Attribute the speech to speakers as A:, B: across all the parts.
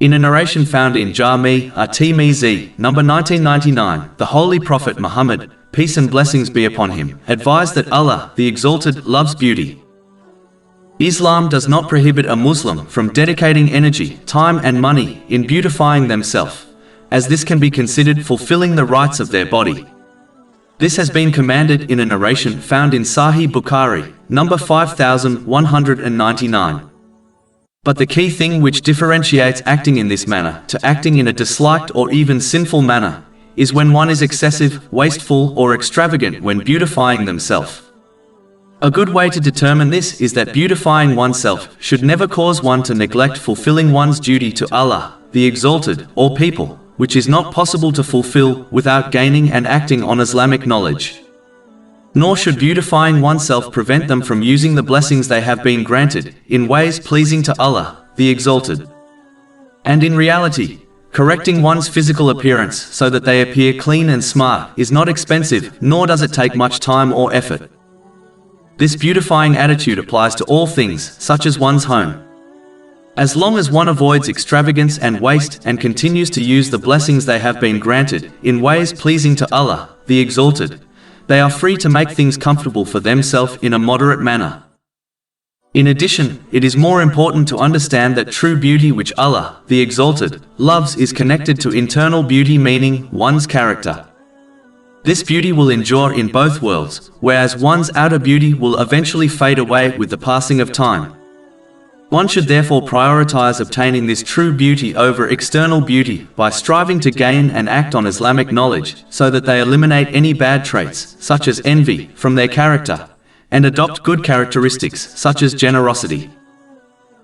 A: In a narration found in Jami' at-Tirmidhi, number 1999, the Holy Prophet Muhammad, peace and blessings be upon him, advised that Allah, the Exalted, loves beauty. Islam does not prohibit a Muslim from dedicating energy, time and money in beautifying themselves, as this can be considered fulfilling the rights of their body. This has been commanded in a narration found in Sahih Bukhari, number 5199. But the key thing which differentiates acting in this manner to acting in a disliked or even sinful manner is when one is excessive, wasteful or extravagant when beautifying themselves. A good way to determine this is that beautifying oneself should never cause one to neglect fulfilling one's duty to Allah, the Exalted, or people, which is not possible to fulfill without gaining and acting on Islamic knowledge. Nor should beautifying oneself prevent them from using the blessings they have been granted in ways pleasing to Allah, the Exalted. And in reality, correcting one's physical appearance so that they appear clean and smart is not expensive, nor does it take much time or effort. This beautifying attitude applies to all things, such as one's home. As long as one avoids extravagance and waste and continues to use the blessings they have been granted in ways pleasing to Allah, the Exalted, they are free to make things comfortable for themselves in a moderate manner. In addition, it is more important to understand that true beauty which Allah, the Exalted, loves is connected to internal beauty, meaning one's character. This beauty will endure in both worlds, whereas one's outer beauty will eventually fade away with the passing of time. One should therefore prioritize obtaining this true beauty over external beauty by striving to gain and act on Islamic knowledge so that they eliminate any bad traits, such as envy, from their character, and adopt good characteristics, such as generosity.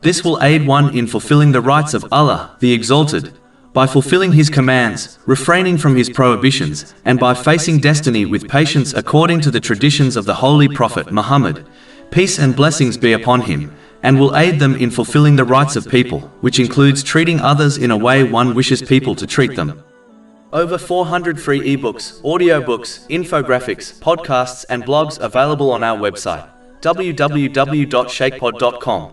A: This will aid one in fulfilling the rights of Allah, the Exalted, by fulfilling His commands, refraining from His prohibitions, and by facing destiny with patience according to the traditions of the Holy Prophet Muhammad, peace and blessings be upon him, and will aid them in fulfilling the rights of people, which includes treating others in a way one wishes people to treat them. Over 400 free ebooks, audiobooks, infographics, podcasts and blogs available on our website, www.shaykhpod.com.